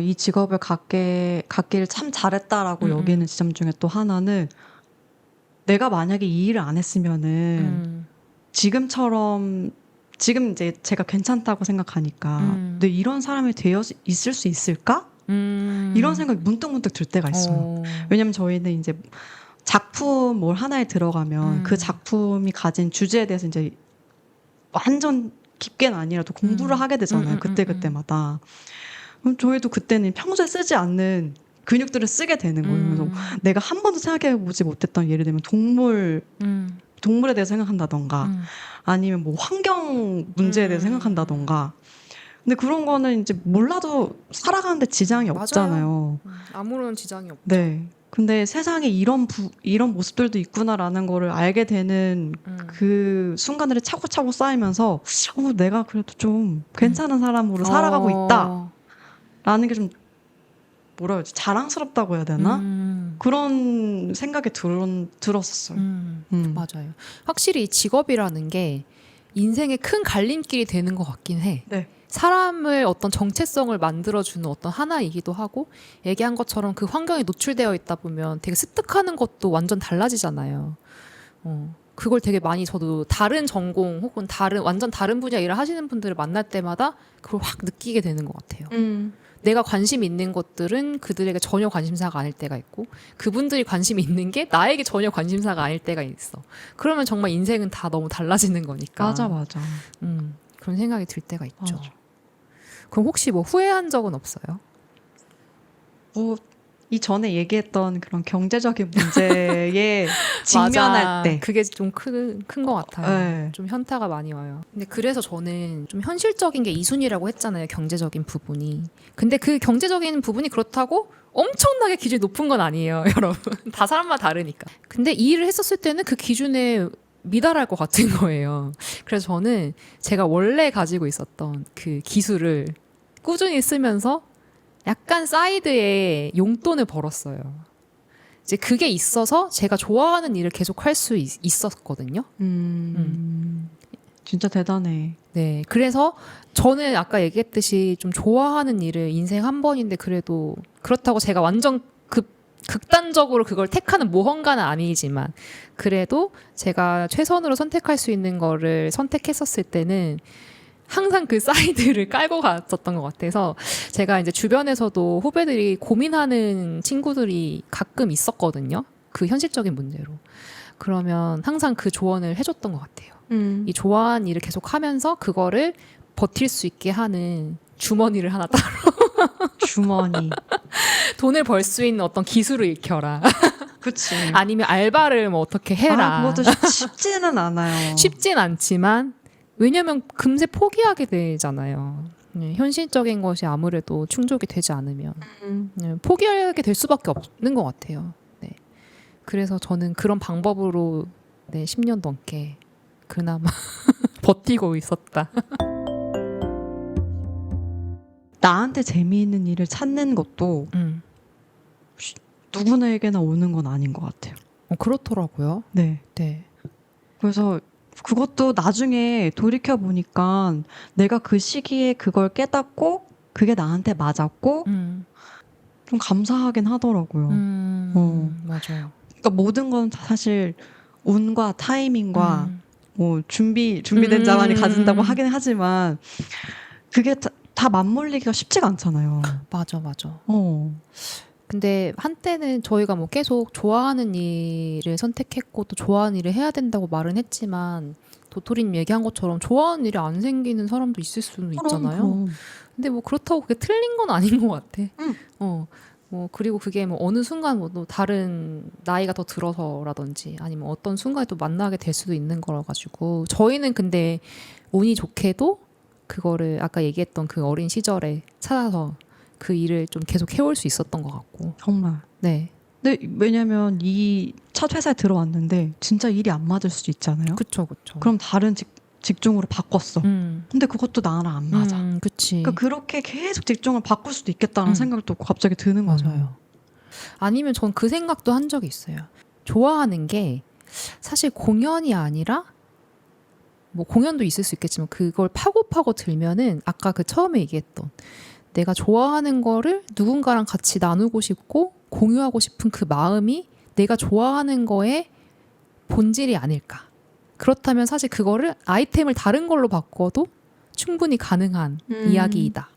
이 직업을 갖기를 참 잘했다라고 여기는 지점 중에 또 하나는 내가 만약에 이 일을 안 했으면은 지금 이제 제가 괜찮다고 생각하니까 근데 이런 사람이 되어 있을 수 있을까? 이런 생각이 문득문득 들 때가 있어요. 왜냐면 저희는 이제 작품 뭘 하나에 들어가면 그 작품이 가진 주제에 대해서 이제 완전 깊게는 아니라도 공부를 하게 되잖아요. 그때마다. 그럼 저희도 그때는 평소에 쓰지 않는 근육들을 쓰게 되는 거예요. 그래서 내가 한 번도 생각해보지 못했던 예를 들면 동물에 대해서 생각한다던가 아니면 뭐 환경 문제에 대해서 생각한다던가 근데 그런 거는 이제 몰라도 살아가는데 지장이 없잖아요. 아무런 지장이 없죠. 네. 근데 세상에 이런 모습들도 있구나라는 거를 알게 되는 그 순간들이 차곡차곡 쌓이면서 내가 그래도 좀 괜찮은 사람으로 살아가고 있다라는 게 좀 뭐라 그러지? 자랑스럽다고 해야 되나? 그런 생각이 들었었어요. 맞아요. 확실히 이 직업이라는 게 인생의 큰 갈림길이 되는 것 같긴 해. 네. 사람을 어떤 정체성을 만들어주는 어떤 하나이기도 하고 얘기한 것처럼 그 환경에 노출되어 있다 보면 되게 습득하는 것도 완전 달라지잖아요. 그걸 되게 많이 저도 다른 전공 혹은 완전 다른 분야 일을 하시는 분들을 만날 때마다 그걸 확 느끼게 되는 것 같아요. 내가 관심 있는 것들은 그들에게 전혀 관심사가 아닐 때가 있고 그분들이 관심 있는 게 나에게 전혀 관심사가 아닐 때가 있어. 그러면 정말 인생은 다 너무 달라지는 거니까. 맞아. 그런 생각이 들 때가 있죠. 맞아. 그럼 혹시 뭐 후회한 적은 없어요? 뭐 이전에 얘기했던 그런 경제적인 문제에 직면할 맞아. 때 그게 좀 큰 것 같아요. 네. 좀 현타가 많이 와요. 근데 그래서 저는 좀 현실적인 게 2순위라고 했잖아요. 경제적인 부분이. 근데 그 경제적인 부분이 그렇다고 엄청나게 기준이 높은 건 아니에요. 여러분. 다 사람마다 다르니까. 근데 이 일을 했었을 때는 그 기준에 미달할 것 같은 거예요. 그래서 저는 제가 원래 가지고 있었던 그 기술을 꾸준히 쓰면서 약간 사이드에 용돈을 벌었어요. 이제 그게 있어서 제가 좋아하는 일을 계속 할 수 있었거든요. 진짜 대단해. 네. 그래서 저는 아까 얘기했듯이 좀 좋아하는 일을 인생 한 번인데 그래도 그렇다고 제가 완전 극단적으로 그걸 택하는 모험가는 아니지만 그래도 제가 최선으로 선택할 수 있는 거를 선택했었을 때는 항상 그 사이드를 깔고 갔었던 것 같아서 제가 이제 주변에서도 후배들이 고민하는 친구들이 가끔 있었거든요. 그 현실적인 문제로. 그러면 항상 그 조언을 해줬던 것 같아요. 이 좋아하는 일을 계속 하면서 그거를 버틸 수 있게 하는 주머니를 하나 따로 주머니. 돈을 벌 수 있는 어떤 기술을 익혀라. 그치. 아니면 알바를 뭐 어떻게 해라. 그것도 쉽지는 않아요. 쉽진 않지만 왜냐면 금세 포기하게 되잖아요. 네, 현실적인 것이 아무래도 충족이 되지 않으면 네, 포기하게 될 수밖에 없는 것 같아요. 네. 그래서 저는 그런 방법으로 네, 10년 넘게 그나마 버티고 있었다. 나한테 재미있는 일을 찾는 것도 누구나에게나 오는 건 아닌 것 같아요. 그렇더라고요. 네. 네. 그래서 그것도 나중에 돌이켜 보니까 내가 그 시기에 그걸 깨닫고 그게 나한테 맞았고 좀 감사하긴 하더라고요. 맞아요. 그러니까 모든 건 사실 운과 타이밍과 뭐 준비된 자만이 가진다고 하긴 하지만 그게 다 맞물리기가 쉽지가 않잖아요. 맞아. 근데 한때는 저희가 뭐 계속 좋아하는 일을 선택했고 또 좋아하는 일을 해야 된다고 말은 했지만 도토리님 얘기한 것처럼 좋아하는 일이 안 생기는 사람도 있을 수는 있잖아요. 그럼. 근데 뭐 그렇다고 그게 틀린 건 아닌 것 같아. 뭐 그리고 그게 뭐 어느 순간 뭐 또 다른 나이가 더 들어서라든지 아니면 어떤 순간에 또 만나게 될 수도 있는 거라 가지고 저희는 근데 운이 좋게도 그거를 아까 얘기했던 그 어린 시절에 찾아서 그 일을 좀 계속 해올 수 있었던 것 같고. 정말. 네. 근데 왜냐면 이 첫 회사에 들어왔는데 진짜 일이 안 맞을 수도 있잖아요. 그쵸. 그럼 다른 직종으로 바꿨어. 근데 그것도 나랑 안 맞아. 그치. 그러니까 그렇게 계속 직종을 바꿀 수도 있겠다는 생각도 갑자기 드는 거예요. 맞아요. 아니면 전 그 생각도 한 적이 있어요. 좋아하는 게 사실 공연이 아니라 뭐 공연도 있을 수 있겠지만 그걸 파고 들면은 아까 그 처음에 얘기했던 내가 좋아하는 거를 누군가랑 같이 나누고 싶고 공유하고 싶은 그 마음이 내가 좋아하는 거의 본질이 아닐까. 그렇다면 사실 그거를 아이템을 다른 걸로 바꿔도 충분히 가능한 이야기이다.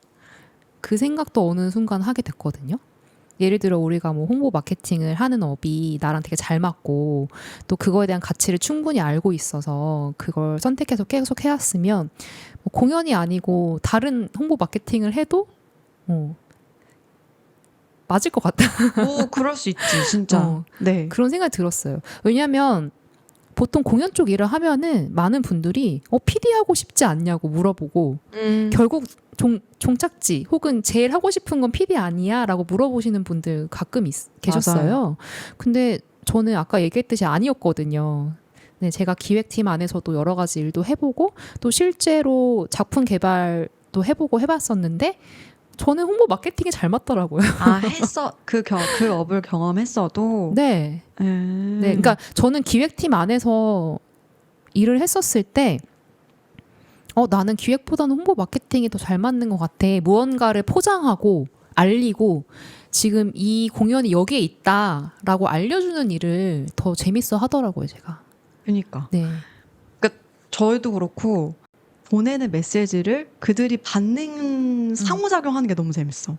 그 생각도 어느 순간 하게 됐거든요. 예를 들어 우리가 뭐 홍보 마케팅을 하는 업이 나랑 되게 잘 맞고 또 그거에 대한 가치를 충분히 알고 있어서 그걸 선택해서 계속 해왔으면 뭐 공연이 아니고 다른 홍보 마케팅을 해도 맞을 것 같다. 그럴 수 있지, 진짜. 네. 그런 생각이 들었어요. 왜냐하면 보통 공연 쪽 일을 하면은 많은 분들이 PD 하고 싶지 않냐고 물어보고 결국 종착지 혹은 제일 하고 싶은 건 PD 아니야? 라고 물어보시는 분들 가끔 계셨어요. 맞아요. 근데 저는 아까 얘기했듯이 아니었거든요. 네, 제가 기획팀 안에서도 여러 가지 일도 해보고 또 실제로 작품 개발도 해보고 해봤었는데 저는 홍보 마케팅이 잘 맞더라고요. 했어. 그 업을 경험했어도. 네. 네. 그러니까 저는 기획팀 안에서 일을 했었을 때 나는 기획보다는 홍보 마케팅이 더 잘 맞는 것 같아. 무언가를 포장하고 알리고 지금 이 공연이 여기에 있다라고 알려주는 일을 더 재밌어 하더라고요, 제가. 그러니까. 네. 그러니까 저희도 그렇고 보내는 메시지를 그들이 받는 상호작용하는 게 너무 재밌어.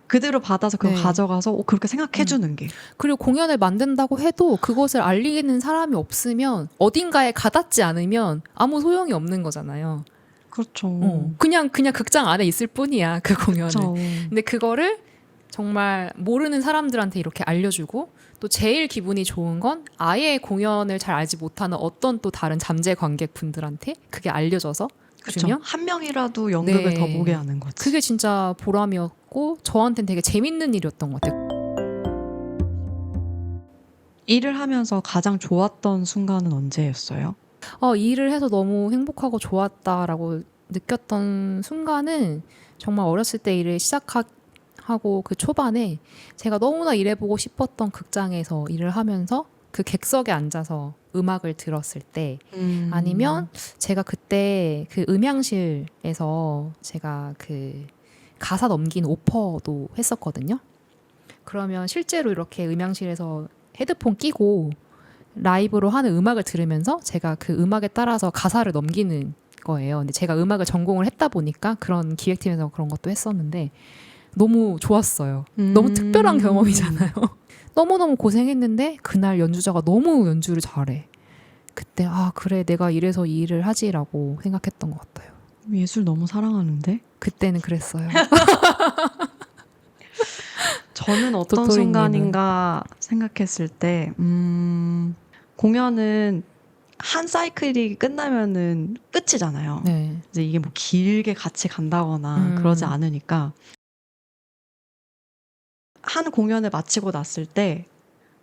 그대로 받아서 그거 네. 가져가서 그렇게 생각해주는 게. 그리고 공연을 만든다고 해도 그것을 알리는 사람이 없으면 어딘가에 가닿지 않으면 아무 소용이 없는 거잖아요. 그렇죠. 그냥 극장 안에 있을 뿐이야, 그 공연은. 그렇죠. 근데 그거를 정말 모르는 사람들한테 이렇게 알려주고 또 제일 기분이 좋은 건 아예 공연을 잘 알지 못하는 어떤 또 다른 잠재 관객분들한테 그게 알려져서 그렇죠. 주면 한 명이라도 연극을 네. 더 보게 하는 거지. 그게 진짜 보람이었고 저한테는 되게 재밌는 일이었던 것 같아요. 일을 하면서 가장 좋았던 순간은 언제였어요? 이 일을 해서 너무 행복하고 좋았다라고 느꼈던 순간은 정말 어렸을 때 일을 시작할 하고 그 초반에 제가 너무나 일해보고 싶었던 극장에서 일을 하면서 그 객석에 앉아서 음악을 들었을 때 아니면 제가 그때 그 음향실에서 제가 그 가사 넘긴 오퍼도 했었거든요. 그러면 실제로 이렇게 음향실에서 헤드폰 끼고 라이브로 하는 음악을 들으면서 제가 그 음악에 따라서 가사를 넘기는 거예요. 근데 제가 음악을 전공을 했다 보니까 그런 기획팀에서 그런 것도 했었는데 너무 좋았어요. 너무 특별한 경험이잖아요. 너무너무 고생했는데 그날 연주자가 너무 연주를 잘해. 그때 아 그래 내가 이래서 이 일을 하지라고 생각했던 것 같아요. 예술 너무 사랑하는데? 그때는 그랬어요. 저는 어떤 도토리님은? 순간인가 생각했을 때, 공연은 한 사이클이 끝나면은 끝이잖아요. 네. 이제 이게 뭐 길게 같이 간다거나 그러지 않으니까. 한 공연을 마치고 났을 때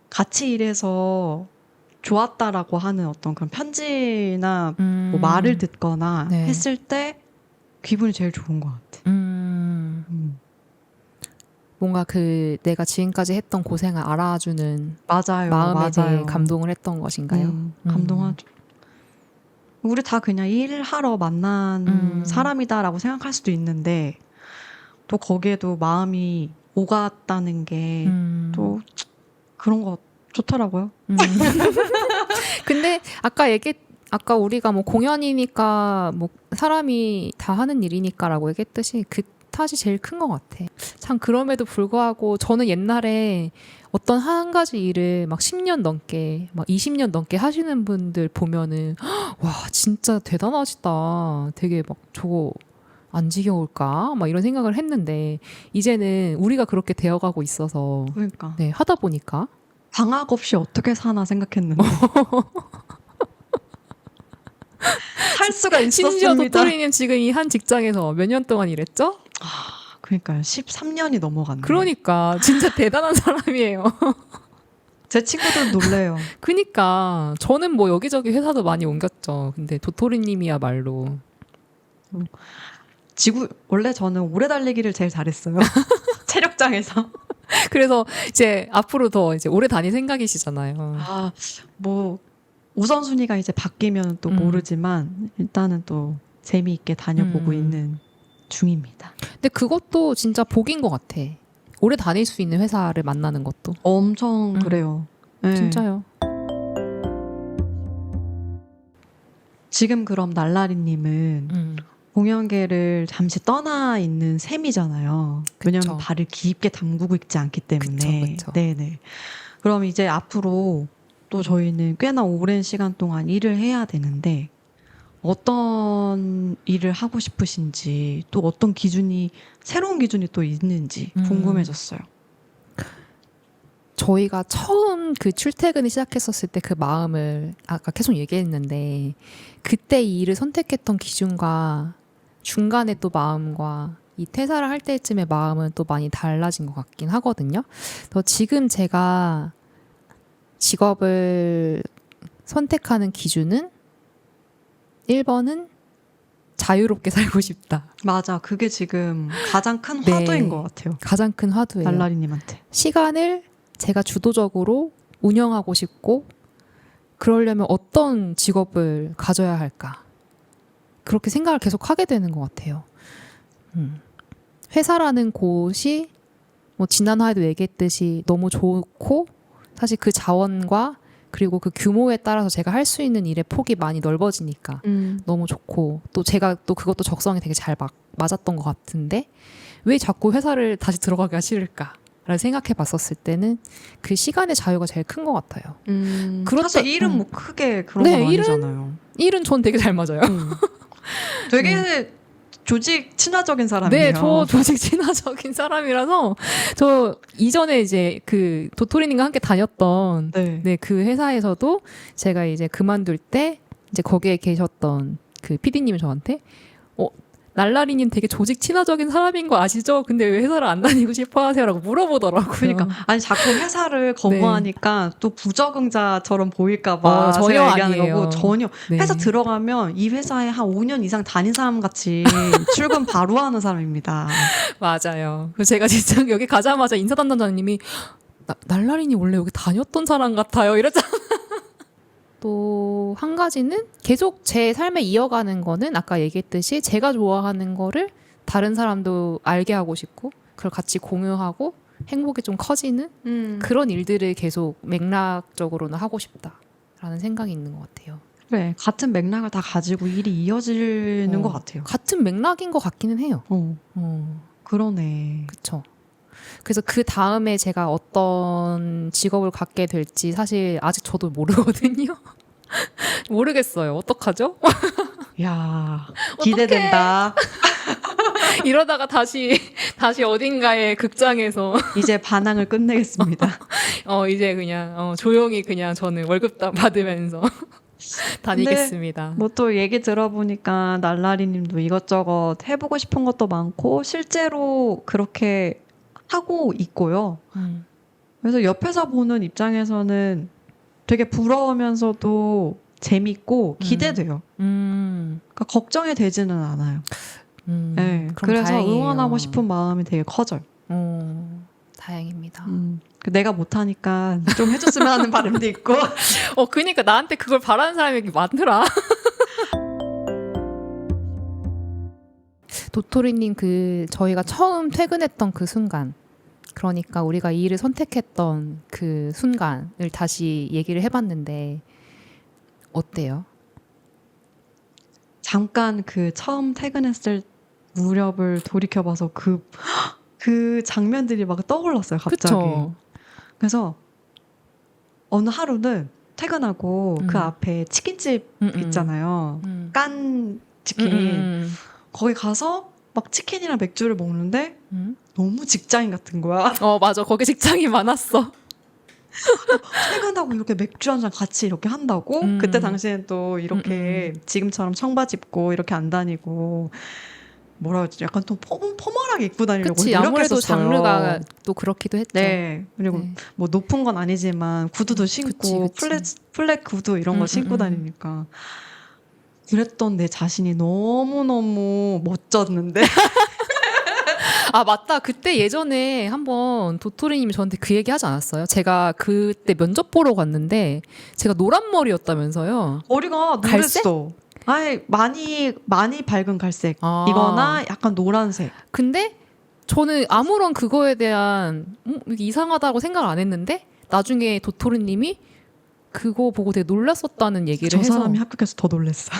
같이 일해서 좋았다라고 하는 어떤 그런 편지나 뭐 말을 듣거나 네. 했을 때 기분이 제일 좋은 것 같아. 뭔가 그 내가 지금까지 했던 고생을 알아주는 맞아요. 마음에 대해 맞아요. 감동을 했던 것인가요? 감동하죠. 우리 다 그냥 일하러 만난 사람이다라고 생각할 수도 있는데 또 거기에도 마음이 오갔다는 게 또 그런 거 좋더라고요. 근데 아까 우리가 뭐 공연이니까 뭐 사람이 다 하는 일이니까라고 얘기했듯이 그 탓이 제일 큰 것 같아. 참 그럼에도 불구하고 저는 옛날에 어떤 한 가지 일을 막 10년 넘게 막 20년 넘게 하시는 분들 보면은 와 진짜 대단하시다. 되게 막 저거 안 지겨울까? 막 이런 생각을 했는데 이제는 우리가 그렇게 되어가고 있어서 그러니까 네, 하다 보니까 방학 없이 어떻게 사나 생각했는데 살 수가 심지어 있었습니다. 도토리님 지금 이 한 직장에서 몇 년 동안 일했죠? 그러니까요. 13년이 넘어갔네. 그러니까 진짜 대단한 사람이에요. 제 친구들 놀래요. 그니까 저는 뭐 여기저기 회사도 많이 옮겼죠. 근데 도토리님이야말로 원래 저는 오래 달리기를 제일 잘했어요. 체력장에서. 그래서 이제 앞으로 더 이제 오래 다닐 생각이시잖아요. 뭐 우선순위가 이제 바뀌면 또 모르지만 일단은 또 재미있게 다녀보고 있는 중입니다. 근데 그것도 진짜 복인 것 같아. 오래 다닐 수 있는 회사를 만나는 것도. 엄청 그래요. 네. 진짜요. 지금 그럼 날라리님은 공연계를 잠시 떠나 있는 셈이잖아요. 왜냐하면 발을 깊게 담그고 있지 않기 때문에. 그쵸. 네네. 그럼 이제 앞으로 또 저희는 꽤나 오랜 시간 동안 일을 해야 되는데 어떤 일을 하고 싶으신지 또 어떤 새로운 기준이 또 있는지 궁금해졌어요. 저희가 처음 그 출퇴근을 시작했었을 때 그 마음을 아까 계속 얘기했는데 그때 이 일을 선택했던 기준과 중간에 또 마음과 이 퇴사를 할 때쯤의 마음은 또 많이 달라진 것 같긴 하거든요. 그래서 지금 제가 직업을 선택하는 기준은 1번은 자유롭게 살고 싶다. 맞아. 그게 지금 가장 큰 화두인 것 같아요. 가장 큰 화두예요. 날라리님한테. 시간을 제가 주도적으로 운영하고 싶고 그러려면 어떤 직업을 가져야 할까? 그렇게 생각을 계속 하게 되는 것 같아요. 회사라는 곳이 뭐 지난 화에도 얘기했듯이 너무 좋고 사실 그 자원과 그리고 그 규모에 따라서 제가 할 수 있는 일의 폭이 많이 넓어지니까 너무 좋고 또 제가 또 그것도 적성에 되게 잘 맞았던 것 같은데 왜 자꾸 회사를 다시 들어가기가 싫을까? 라를 생각해 봤었을 때는 그 시간의 자유가 제일 큰 것 같아요. 사실 일은 뭐 크게 그런 건 아니잖아요. 일은 전 되게 잘 맞아요. 되게 조직 친화적인 사람이에요. 네, 저 조직 친화적인 사람이라서 저 이전에 이제 그 도토리님과 함께 다녔던 네, 그 회사에서도 제가 이제 그만둘 때 이제 거기에 계셨던 그 PD님이 저한테 날라리님 되게 조직 친화적인 사람인 거 아시죠? 근데 왜 회사를 안 다니고 싶어 하세요라고 물어보더라고요. 그러니까 아니 자꾸 회사를 거부하니까 또 부적응자처럼 보일까봐 네. 전혀 제가 얘기하는 아니에요. 거고 전혀 네. 회사 들어가면 이 회사에 한 5년 이상 다닌 사람 같이 출근 바로 하는 사람입니다. 맞아요. 그래서 제가 진짜 여기 가자마자 인사 담당자님이 날라리님 원래 여기 다녔던 사람 같아요. 이랬잖아. 또 한 가지는 계속 제 삶에 이어가는 거는 아까 얘기했듯이 제가 좋아하는 거를 다른 사람도 알게 하고 싶고 그걸 같이 공유하고 행복이 좀 커지는 그런 일들을 계속 맥락적으로는 하고 싶다라는 생각이 있는 것 같아요. 그래 같은 맥락을 다 가지고 일이 이어지는 것 같아요. 같은 맥락인 것 같기는 해요. 그러네. 그쵸. 그래서 그 다음에 제가 어떤 직업을 갖게 될지 사실 아직 저도 모르거든요. 모르겠어요. 어떡하죠? 야 기대된다. 이러다가 다시 어딘가에 극장에서 이제 반항을 끝내겠습니다. 이제 그냥 조용히 그냥 저는 월급 받으면서 다니겠습니다. 뭐 또 얘기 들어보니까 날라리님도 이것저것 해보고 싶은 것도 많고 실제로 그렇게 하고 있고요. 그래서 옆에서 보는 입장에서는 되게 부러우면서도 재밌고 기대돼요. 그러니까 걱정이 되지는 않아요. 네, 그럼 그래서 다행이에요. 응원하고 싶은 마음이 되게 커져요. 다행입니다. 내가 못하니까 좀 해줬으면 하는 바람도 있고. 그니까 나한테 그걸 바라는 사람이 많더라. 도토리님 저희가 처음 퇴근했던 그 순간, 그러니까 우리가 이 일을 선택했던 그 순간을 다시 얘기를 해봤는데 어때요? 잠깐 그 처음 퇴근했을 무렵을 돌이켜봐서 그 장면들이 막 떠올랐어요, 갑자기. 그쵸? 그래서 어느 하루는 퇴근하고 그 앞에 치킨집 있잖아요. 깐 치킨. 거기 가서 막 치킨이랑 맥주를 먹는데 너무 직장인 같은 거야. 맞아. 거기 직장이 많았어. 퇴근하고 이렇게 맥주 한 잔 같이 이렇게 한다고? 그때 당시엔 또 이렇게 지금처럼 청바지 입고 이렇게 안 다니고 뭐라 그러지? 약간 좀 포멀하게 입고 다니려고 그치, 아무래도 노력했었어요. 장르가 또 그렇기도 했죠. 네. 그리고 네. 뭐 높은 건 아니지만 구두도 신고 그치. 플랫 구두 이런 거 신고 다니니까 그랬던 내 자신이 너무너무 멋졌는데 아, 맞다. 그때 예전에 한번 도토리님이 저한테 그 얘기 하지 않았어요? 제가 그때 면접 보러 갔는데 제가 노란 머리였다면서요. 머리가 갈색? 노랬어. 아니 많이 밝은 갈색 아. 이거나 약간 노란색. 근데 저는 아무런 그거에 대한 이게 이상하다고 생각을 안 했는데 나중에 도토리님이 그거 보고 되게 놀랐었다는 얘기를 저 해서 사람이 합격해서 더 놀랬어.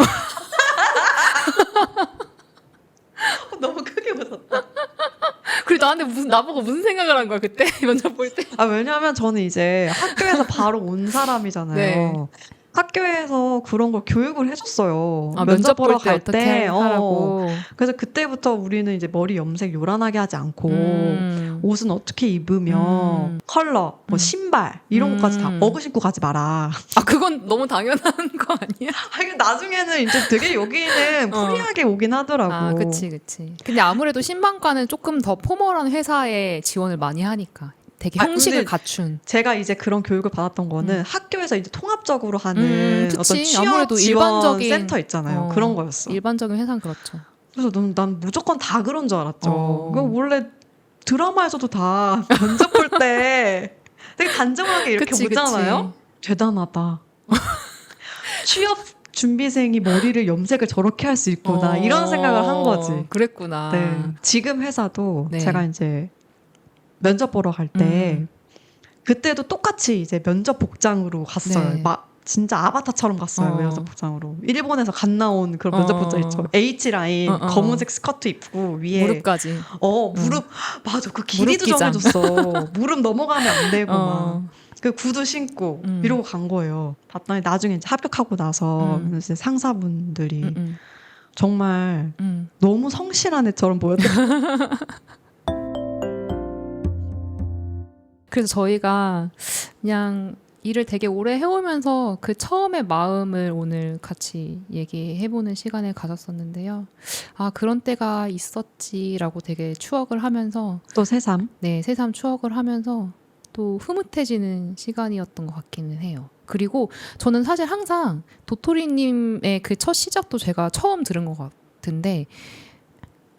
너무 크게 웃었다. 그리고 나한테 나보고 무슨 생각을 한 거야 그때 면접 볼 때. 왜냐하면 저는 이제 학교에서 바로 온 사람이잖아요. 네. 학교에서 그런 걸 교육을 해줬어요. 면접 보러 볼 때 갈 어떻게 때. 하라고. 그래서 그때부터 우리는 이제 머리 염색 요란하게 하지 않고 음. 옷은 어떻게 입으며 컬러, 뭐 신발 이런 것까지 다 어그 신고 가지 마라. 아, 그건 너무 당연한 거 아니야? 아니, 나중에는 이제 되게 여기는 프리하게 오긴 하더라고. 아, 그치. 근데 아무래도 신방과는 조금 더 포멀한 회사에 지원을 많이 하니까. 되게 형식을 근데 갖춘. 제가 이제 그런 교육을 받았던 거는 학교에서 이제 통합적으로 하는 그치. 어떤 취업 아무래도 지원 일반적인 센터 있잖아요. 그런 거였어. 일반적인 회사는 그렇죠. 그래서 난 무조건 다 그런 줄 알았죠. 그 원래 드라마에서도 다 면접 볼 때 되게 단정하게 이렇게 보잖아요. 대단하다. 취업 준비생이 머리를 염색을 저렇게 할 수 있구나. 이런 생각을 한 거지. 그랬구나. 네. 지금 회사도 네. 제가 이제 면접 보러 갈 때 그때도 똑같이 이제 면접 복장으로 갔어요. 네. 막 진짜 아바타처럼 갔어요. 면접 복장으로. 일본에서 갓 나온 그런 면접 복장 있죠. H라인 검은색 스커트 입고 위에 무릎까지. 무릎 맞아. 그 길이도 무릎 기장. 정해줬어. 무릎 넘어가면 안 되고 막. 그 구두 신고 이러고 간 거예요. 봤더니 나중에 이제 합격하고 나서 이제 상사분들이 정말 너무 성실한 애처럼 보였다. 그래서 저희가 그냥 일을 되게 오래 해오면서 그 처음의 마음을 오늘 같이 얘기해보는 시간을 가졌었는데요. 아, 그런 때가 있었지라고 되게 추억을 하면서, 또 새삼. 네, 새삼 추억을 하면서 또 흐뭇해지는 시간이었던 것 같기는 해요. 그리고 저는 사실 항상 도토리님의 그 첫 시작도 제가 처음 들은 것 같은데,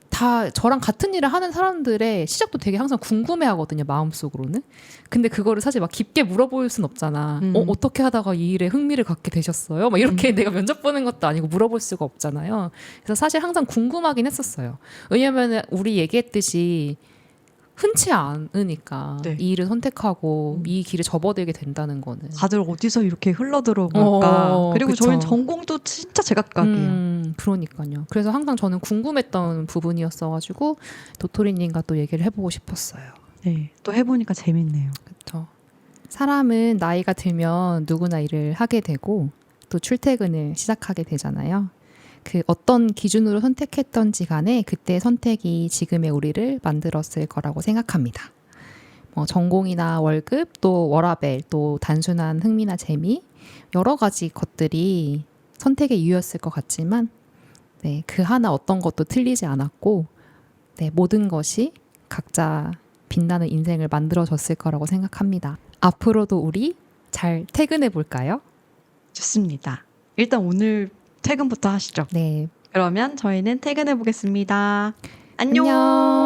다 저랑 같은 일을 하는 사람들의 시작도 되게 항상 궁금해 하거든요, 마음속으로는. 근데 그거를 사실 막 깊게 물어볼 순 없잖아. 어떻게 하다가 이 일에 흥미를 갖게 되셨어요? 막 이렇게 내가 면접 보는 것도 아니고 물어볼 수가 없잖아요. 그래서 사실 항상 궁금하긴 했었어요. 왜냐면 우리 얘기했듯이 흔치 않으니까 네. 이 일을 선택하고 이 길에 접어들게 된다는 거는. 다들 어디서 이렇게 흘러들어올까. 그리고 그쵸. 저희는 전공도 진짜 제각각이에요. 그러니까요. 그래서 항상 저는 궁금했던 부분이었어가지고 도토리님과 또 얘기를 해보고 싶었어요. 네, 또 해보니까 재밌네요. 그렇죠. 사람은 나이가 들면 누구나 일을 하게 되고 또 출퇴근을 시작하게 되잖아요. 그 어떤 기준으로 선택했던지 간에 그때 선택이 지금의 우리를 만들었을 거라고 생각합니다. 뭐 전공이나 월급, 또 워라밸, 또 단순한 흥미나 재미 여러 가지 것들이 선택의 이유였을 것 같지만 네, 그 하나 어떤 것도 틀리지 않았고 네, 모든 것이 각자 빛나는 인생을 만들어줬을 거라고 생각합니다. 앞으로도 우리 잘 퇴근해 볼까요? 좋습니다. 일단 오늘 퇴근부터 하시죠. 네, 그러면 저희는 퇴근해 보겠습니다. 안녕. 안녕.